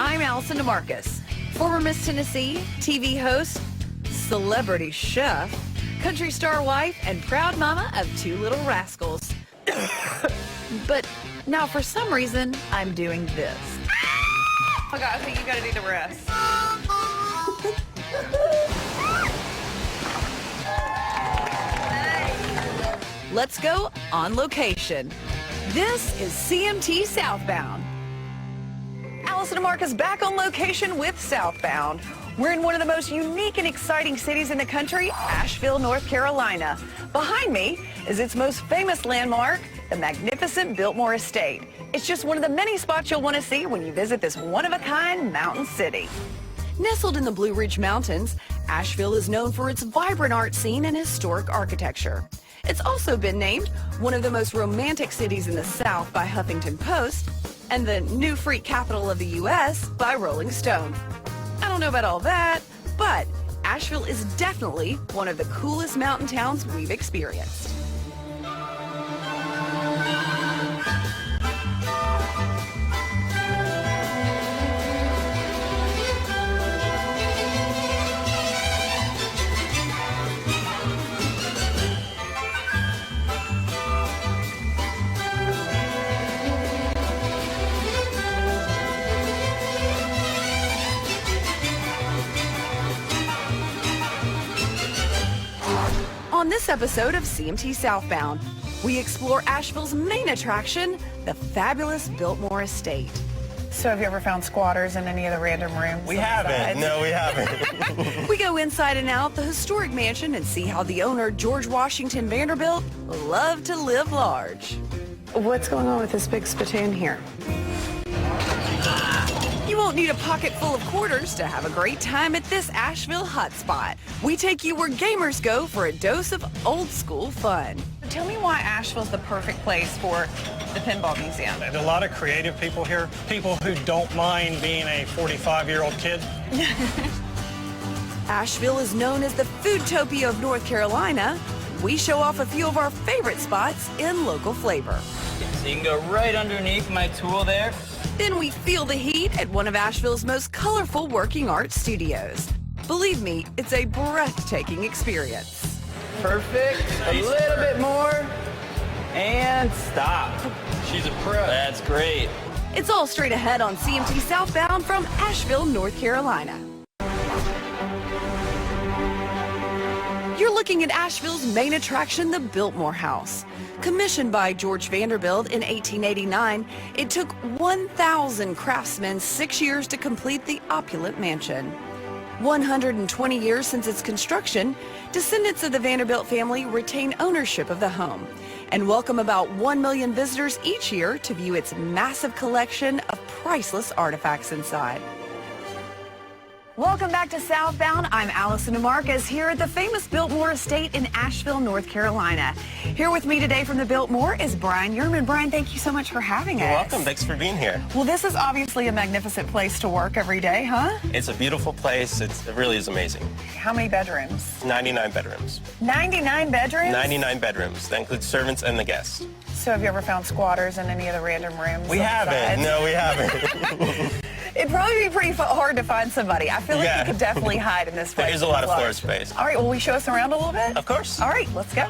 I'm Allison DeMarcus, former Miss Tennessee, TV host, celebrity chef, country star wife, and proud mama of 2 little rascals. But now for some reason, I'm doing this. Oh my God, I think you gotta do the rest. Let's go on location. This is CMT Southbound. Allison DeMarcus back on location with Southbound. We're in one of the most unique and exciting cities in the country, Asheville, North Carolina. Behind me is its most famous landmark, the magnificent Biltmore Estate. It's just one of the many spots you'll want to see when you visit this one-of-a-kind mountain city. Nestled in the Blue Ridge Mountains, Asheville is known for its vibrant art scene and historic architecture. It's also been named one of the most romantic cities in the South by Huffington Post and the new freak capital of the U.S. by Rolling Stone. I don't know about all that, but Asheville is definitely one of the coolest mountain towns we've experienced. On this episode of CMT Southbound, we explore Asheville's main attraction, the fabulous Biltmore Estate. So have you ever found squatters in any of the random rooms? We haven't. No, we haven't. We go inside and out the historic mansion and see how the owner, George Washington Vanderbilt, loved to live large. What's going on with this big spittoon here? You won't need a pocket full of quarters to have a great time at this Asheville hotspot. We take you where gamers go for a dose of old school fun. Tell me why Asheville's the perfect place for the Pinball Museum. There's a lot of creative people here, people who don't mind being a 45-year-old kid. Asheville is known as the Foodtopia of North Carolina. We show off a few of our favorite spots in local flavor. So you can go right underneath my tool there. Then we feel the heat at one of Asheville's most colorful working art studios. Believe me, it's a breathtaking experience. Perfect. A little bit more. And stop. She's a pro. That's great. It's all straight ahead on CMT Southbound from Asheville, North Carolina. You're looking at Asheville's main attraction, the Biltmore House. Commissioned by George Vanderbilt in 1889, it took 1,000 craftsmen 6 years to complete the opulent mansion. 120 years since its construction, descendants of the Vanderbilt family retain ownership of the home and welcome about 1 million visitors each year to view its massive collection of priceless artifacts inside. Welcome back to Southbound. I'm Allison DeMarcus here at the famous Biltmore Estate in Asheville, North Carolina. Here with me today from the Biltmore is Brian Yerman. Brian, thank you so much for having us. You're welcome. Thanks for being here. Well, this is obviously a magnificent place to work every day, huh? It's a beautiful place. It really is amazing. How many bedrooms? 99 bedrooms. 99 bedrooms? 99 bedrooms. That includes servants and the guests. So have you ever found squatters in any of the random rooms? We haven't. No, we haven't. It'd probably be pretty hard to find somebody. I feel like you could definitely hide in this place. There is a lot of floor space. All right, will we show us around a little bit? Of course. All right, let's go.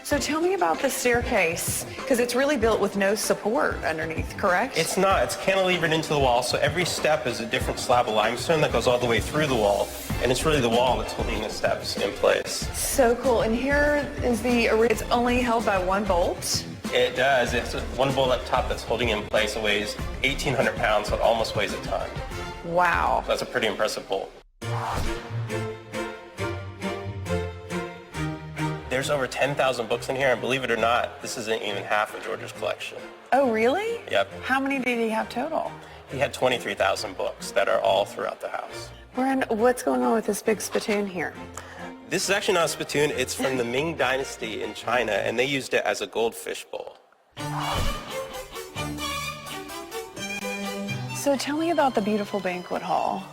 So tell me about the staircase, because it's really built with no support underneath, correct? It's not. It's cantilevered into the wall, so every step is a different slab of limestone that goes all the way through the wall, and it's really the wall that's holding the steps in place. So cool. And here is it's only held by one bolt? It does. It's one bolt up top that's holding in place. It weighs 1,800 pounds, so it almost weighs a ton. Wow. That's a pretty impressive bolt. There's over 10,000 books in here, and believe it or not, this isn't even half of George's collection. Oh, really? Yep. How many did he have total? He had 23,000 books that are all throughout the house. Brian, what's going on with this big spittoon here? This is actually not a spittoon. It's from the Ming Dynasty in China, and they used it as a goldfish bowl. So tell me about the beautiful banquet hall.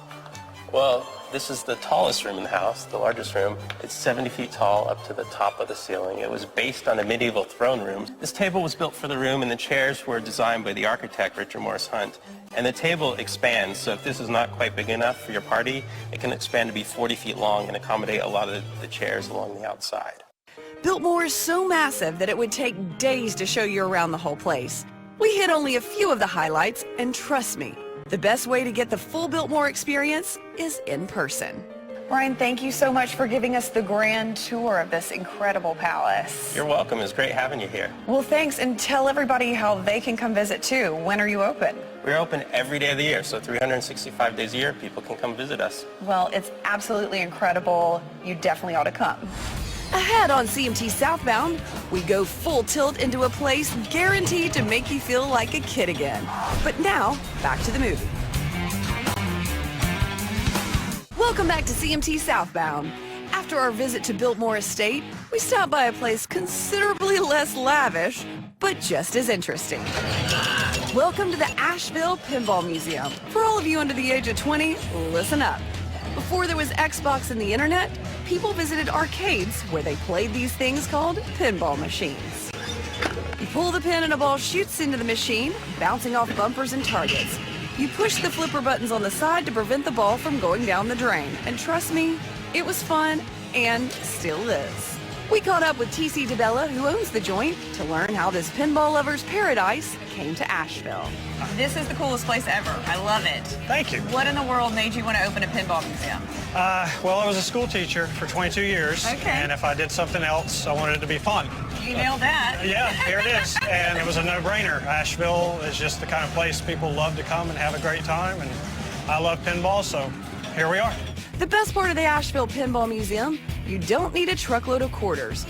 Well, This is the tallest room in the house, the largest room. It's 70 feet tall up to the top of the ceiling. It was based on a medieval throne room. This table was built for the room, and the chairs were designed by the architect, Richard Morris Hunt. And the table expands, so if this is not quite big enough for your party, it can expand to be 40 feet long and accommodate a lot of the chairs along the outside. Biltmore is so massive that it would take days to show you around the whole place. We hit only a few of the highlights, and trust me, the best way to get the full Biltmore experience is in person. Ryan, thank you so much for giving us the grand tour of this incredible palace. You're welcome. It's great having you here. Well, thanks, and tell everybody how they can come visit too. When are you open? We're open every day of the year, so 365 days a year, people can come visit us. Well, it's absolutely incredible. You definitely ought to come. Ahead on CMT Southbound, we go full tilt into a place guaranteed to make you feel like a kid again. But now, back to the movie. Welcome back to CMT Southbound. After our visit to Biltmore Estate, we stopped by a place considerably less lavish, but just as interesting. Welcome to the Asheville Pinball Museum. For all of you under the age of 20, listen up. Before there was Xbox and the internet, people visited arcades where they played these things called pinball machines. You pull the pin and a ball shoots into the machine, bouncing off bumpers and targets. You push the flipper buttons on the side to prevent the ball from going down the drain. And trust me, it was fun and still is. We caught up with TC DeBella, who owns the joint, to learn how this pinball lover's paradise came to Asheville. This is the coolest place ever. I love it. Thank you. What in the world made you want to open a pinball museum? Well, I was a school teacher for 22 years. Okay. And if I did something else, I wanted it to be fun. You nailed that. Yeah, here it is. And it was a no-brainer. Asheville is just the kind of place people love to come and have a great time. And I love pinball, so here we are. The best part of the Asheville Pinball Museum, you don't need a truckload of quarters.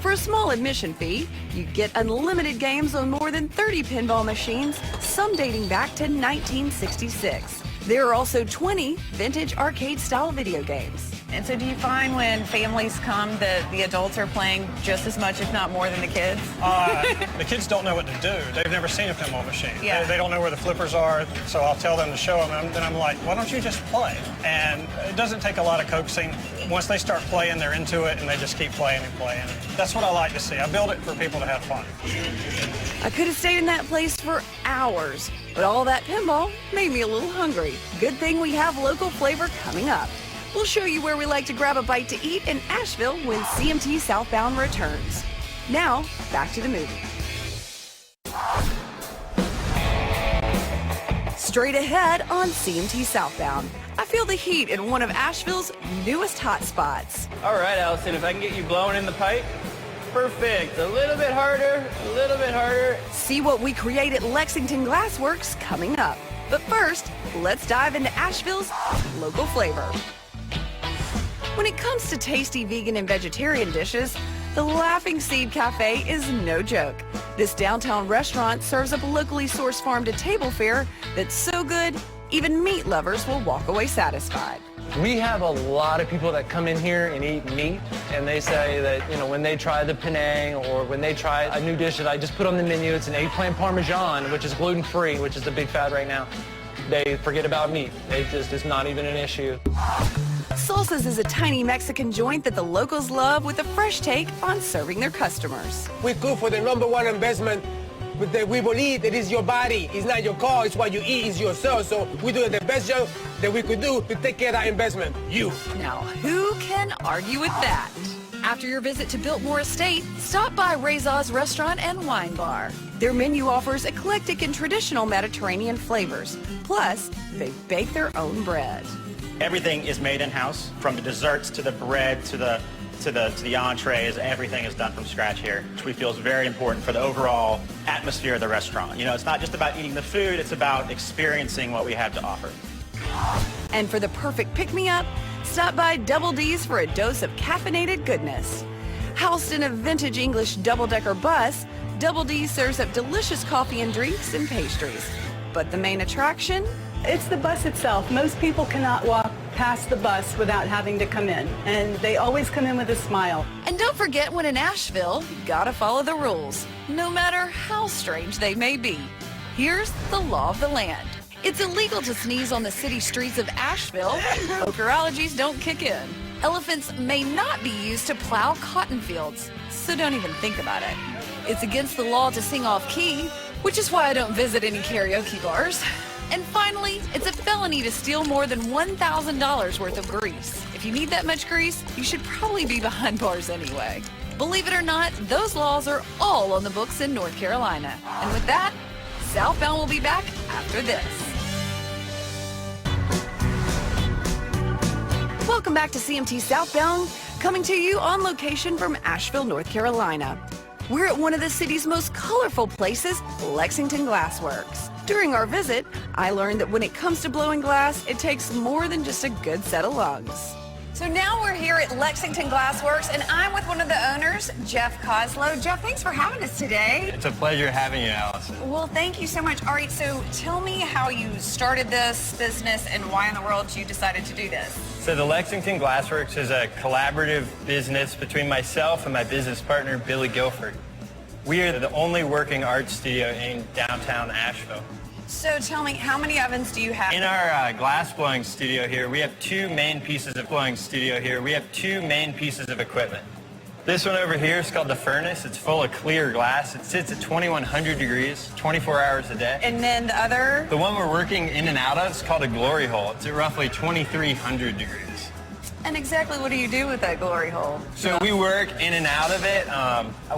For a small admission fee, you get unlimited games on more than 30 pinball machines, some dating back to 1966. There are also 20 vintage arcade-style video games. And so do you find when families come that the adults are playing just as much, if not more, than the kids? The kids don't know what to do. They've never seen a pinball machine. Yeah. They don't know where the flippers are, so I'll tell them to show them, and then I'm like, why don't you just play? And it doesn't take a lot of coaxing. Once they start playing, they're into it, and they just keep playing and playing. That's what I like to see. I build it for people to have fun. I could have stayed in that place for hours, but all that pinball made me a little hungry. Good thing we have local flavor coming up. We'll show you where we like to grab a bite to eat in Asheville when CMT Southbound returns. Now, back to the movie. Straight ahead on CMT Southbound. I feel the heat in one of Asheville's newest hotspots. All right, Allison, if I can get you blowing in the pipe. Perfect. A little bit harder, a little bit harder. See what we create at Lexington Glassworks coming up. But first, let's dive into Asheville's local flavor. When it comes to tasty vegan and vegetarian dishes, the Laughing Seed Cafe is no joke. This downtown restaurant serves up locally sourced farm-to-table fare that's so good, even meat lovers will walk away satisfied. We have a lot of people that come in here and eat meat, and they say that, you know, when they try the Penang or when they try a new dish that I just put on the menu, it's an eggplant parmesan, which is gluten-free, which is the big fad right now. They forget about meat. It's not even an issue. Salsa's is a tiny Mexican joint that the locals love with a fresh take on serving their customers. We cook for the #1 investment. We believe it is your body. It's not your car. It's what you eat. It's yourself. So we do the best job that we could do to take care of that investment. You. Now, who can argue with that? After your visit to Biltmore Estate, stop by Rezaz Restaurant and Wine Bar. Their menu offers eclectic and traditional Mediterranean flavors. Plus, they bake their own bread. Everything is made in-house, from the desserts to the bread to the entrees. Everything is done from scratch here, which we feel is very important for the overall atmosphere of the restaurant. You know, it's not just about eating the food, it's about experiencing what we have to offer. And for the perfect pick-me-up, stop by Double D's for a dose of caffeinated goodness. Housed in a vintage English double-decker bus, Double D serves up delicious coffee and drinks and pastries. But the main attraction? It's the bus itself. Most people cannot walk past the bus without having to come in, and they always come in with a smile. And don't forget, when in Asheville, you gotta follow the rules, no matter how strange they may be. Here's the law of the land. It's illegal to sneeze on the city streets of Asheville. Poker allergies don't kick in. Elephants may not be used to plow cotton fields, so don't even think about it. It's against the law to sing off key, which is why I don't visit any karaoke bars. And finally, it's a felony to steal more than $1,000 worth of grease. If you need that much grease, you should probably be behind bars anyway. Believe it or not, those laws are all on the books in North Carolina. And with that, Southbound will be back after this. Welcome back to CMT Southbound, coming to you on location from Asheville, North Carolina. We're at one of the city's most colorful places, Lexington Glassworks. During our visit, I learned that when it comes to blowing glass, it takes more than just a good set of lungs. So now we're here at Lexington Glassworks, and I'm with one of the owners, Jeff Coslow. Jeff, thanks for having us today. It's a pleasure having you, Allison. Well, thank you so much. All right, so tell me how you started this business and why in the world you decided to do this. So the Lexington Glassworks is a collaborative business between myself and my business partner, Billy Guilford. We are the only working art studio in downtown Asheville. So tell me, how many ovens do you have? In our glass blowing studio here, we have two main pieces of equipment. This one over here is called the furnace. It's full of clear glass. It sits at 2,100 degrees, 24 hours a day. And then the other? The one we're working in and out of is called a glory hole. It's at roughly 2,300 degrees. And exactly what do you do with that glory hole? So we work in and out of it.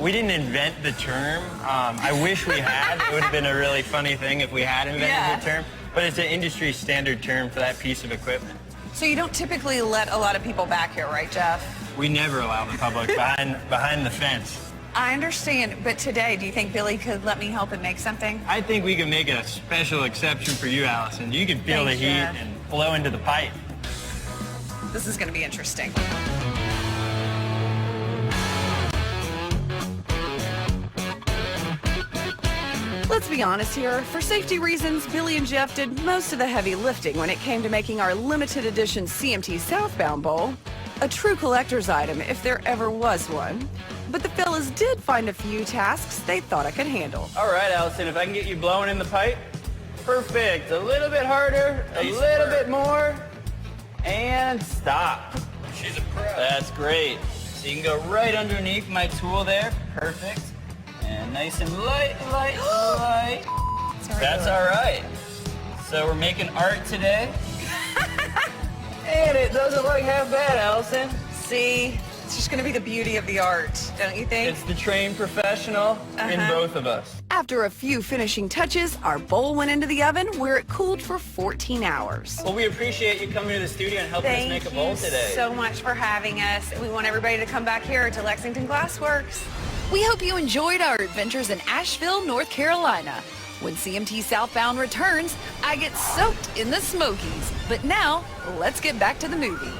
We didn't invent the term. I wish we had. It would have been a really funny thing if we had invented the term. But it's an industry standard term for that piece of equipment. So you don't typically let a lot of people back here, right, Jeff? We never allow the public behind the fence. I understand, but today, do you think Billy could let me help and make something? I think we can make a special exception for you, Allison. You can feel the heat and blow into the pipe. This is going to be interesting. Let's be honest here. For safety reasons, Billy and Jeff did most of the heavy lifting when it came to making our limited edition CMT Southbound Bowl a true collector's item if there ever was one. But the fellas did find a few tasks they thought I could handle. All right, Allison, if I can get you blowing in the pipe. Perfect. A little bit harder, a little bit more, and stop. She's a pro. That's great. So you can go right underneath my tool there. Perfect. And nice and light, light, light. That's all right. So we're making art today. And it doesn't look half bad, Allison. See, it's just going to be the beauty of the art, don't you think? It's the trained professional in both of us. After a few finishing touches, our bowl went into the oven where it cooled for 14 hours. Well, we appreciate you coming to the studio and helping us make a bowl today. Thank you so much for having us. We want everybody to come back here to Lexington Glassworks. We hope you enjoyed our adventures in Asheville, North Carolina. When CMT Southbound returns, I get soaked in the Smokies. But now, let's get back to the movie.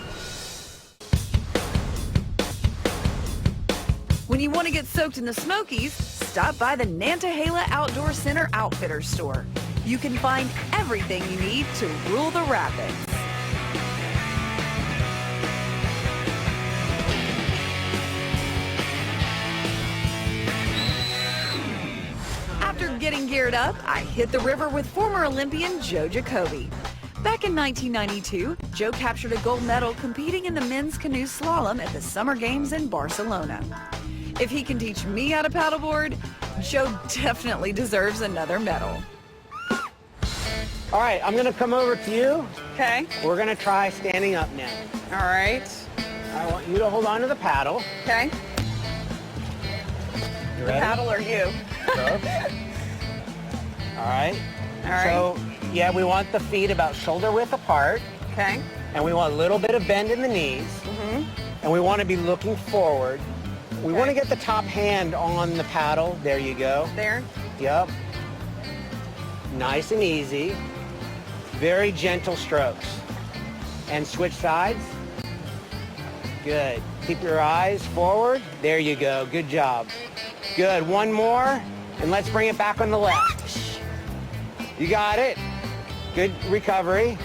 When you want to get soaked in the Smokies, stop by the Nantahala Outdoor Center Outfitter store. You can find everything you need to rule the rapids. After getting geared up, I hit the river with former Olympian Joe Jacoby. Back in 1992, Joe captured a gold medal competing in the men's canoe slalom at the Summer Games in Barcelona. If he can teach me how to paddleboard, Joe definitely deserves another medal. All right, I'm gonna come over to you. Okay. We're gonna try standing up now. All right. I want you to hold on to the paddle. Okay. You The ready? paddle or you? All right. All right. So, yeah, we want the feet about shoulder width apart. Okay. And we want a little bit of bend in the knees. And we want to be looking forward. We want to get the top hand on the paddle. There you go. There. Yep. Nice and easy. Very gentle strokes. And switch sides. Good. Keep your eyes forward. There you go. Good job. Good. One more. And let's bring it back on the left. You got it. Good recovery.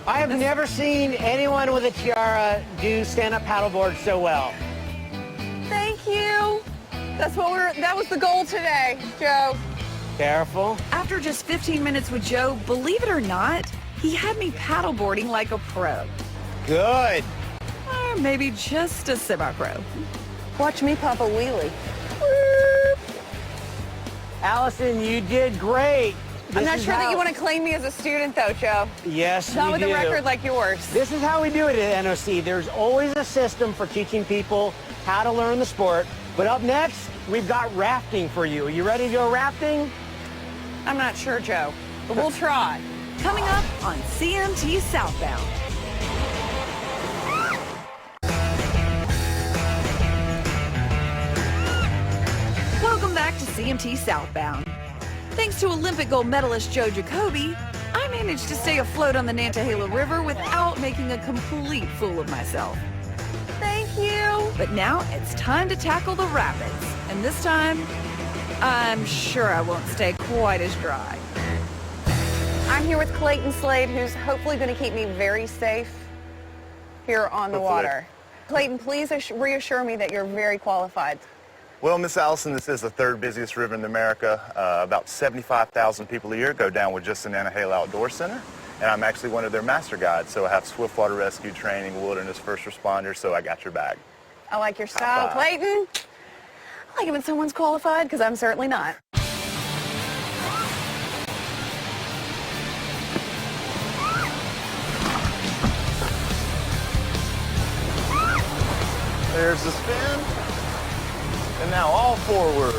I have never seen anyone with a tiara do stand-up paddleboard so well. Thank you. That was the goal today, Joe. Careful. After just 15 minutes with Joe, believe it or not, he had me paddleboarding like a pro. Good. Or maybe just a semi-pro. Watch me pop a wheelie. Allison, you did great. I'm not sure that you want to claim me as a student, though, Joe. Yes, Not we with do. a record like yours. This is how we do it at NOC. There's always a system for teaching people how to learn the sport. But up next, we've got rafting for you. Are you ready to go rafting? I'm not sure, Joe, but we'll try. Coming up on CMT Southbound. Welcome back to CMT Southbound. Thanks to Olympic gold medalist Joe Jacoby, I managed to stay afloat on the Nantahala River without making a complete fool of myself. Thank you. But now it's time to tackle the rapids. And this time, I'm sure I won't stay quite as dry. I'm here with Clayton Slade, who's hopefully going to keep me very safe here on the water. Clayton, please reassure me that you're very qualified. Well, Miss Allison, this is the third busiest river in America. About 75,000 people a year go down with just the Nantahala Outdoor Center. And I'm actually one of their master guides, so I have swift water rescue training, wilderness first responders, so I got your back. I like your style, Clayton. I like it when someone's qualified, because I'm certainly not. There's the spin. And now all forward.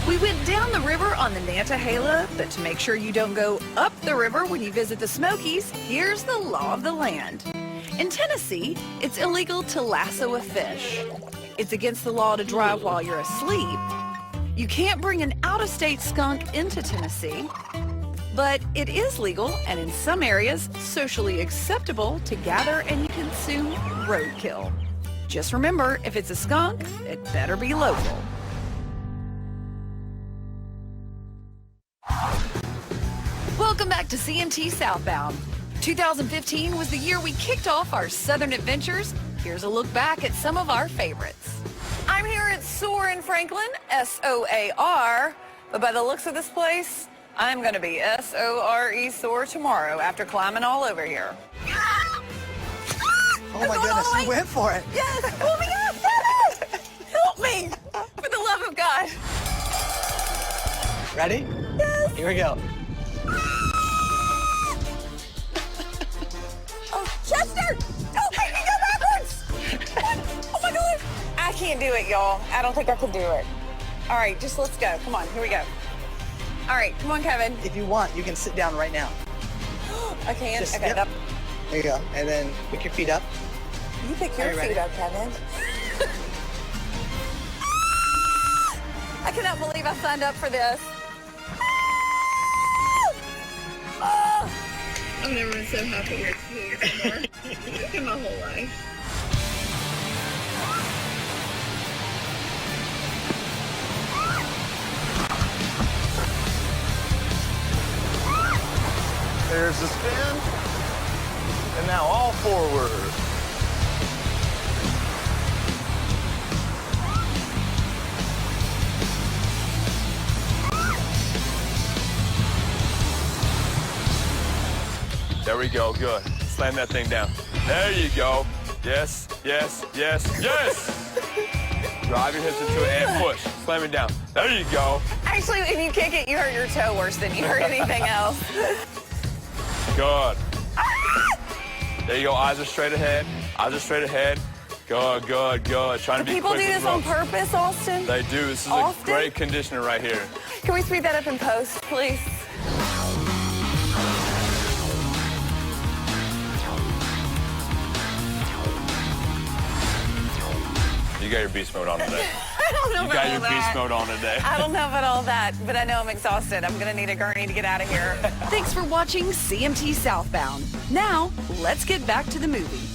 We went down the river on the Nantahala, but to make sure you don't go up the river when you visit the Smokies, here's the law of the land. In Tennessee, it's illegal to lasso a fish. It's against the law to drive while you're asleep. You can't bring an out-of-state skunk into Tennessee, but it is legal and in some areas socially acceptable to gather and consume roadkill. Just remember, if it's a skunk, it better be local. Welcome back to CMT Southbound. 2015 was the year we kicked off our Southern adventures. Here's a look back at some of our favorites. I'm here at SOAR in Franklin, S-O-A-R, but by the looks of this place, I'm going to be S-O-R-E SOAR tomorrow after climbing all over here. Oh my goodness, you went for it. Yes, oh my God, Dennis! Help me, for the love of God. Ready? Yes. Here we go. Oh, Chester! Don't make me go backwards! Oh my God! I can't do it, y'all. I don't think I can do it. All right, just let's go. Come on, here we go. All right, come on, Kevin. If you want, you can sit down right now. I can? Just, Okay, yep. There you go. And then pick your feet up. You pick your feet up, Kevin. I cannot believe I signed up for this. I've never been so happy with food before in my whole life. There's the spin. And now all forward. There we go, good. Slam that thing down. There you go. Yes, yes, yes, yes! Drive your hips into it and push. Slam it down. There you go. Actually, if you kick it, you hurt your toe worse than you hurt anything else. Good. There you go, eyes are straight ahead. Eyes are straight ahead. Good, good, good. Trying to be People quick do with this on ropes. purpose, Austin? They do. This is Austin? a great conditioner right here. Can we speed that up in post, please? You got your beast mode on today. I don't know You about got all your that. beast mode on today. I don't know about all that, but I know I'm exhausted. I'm gonna need a gurney to get out of here. Thanks for watching CMT Southbound. Now, let's get back to the movie.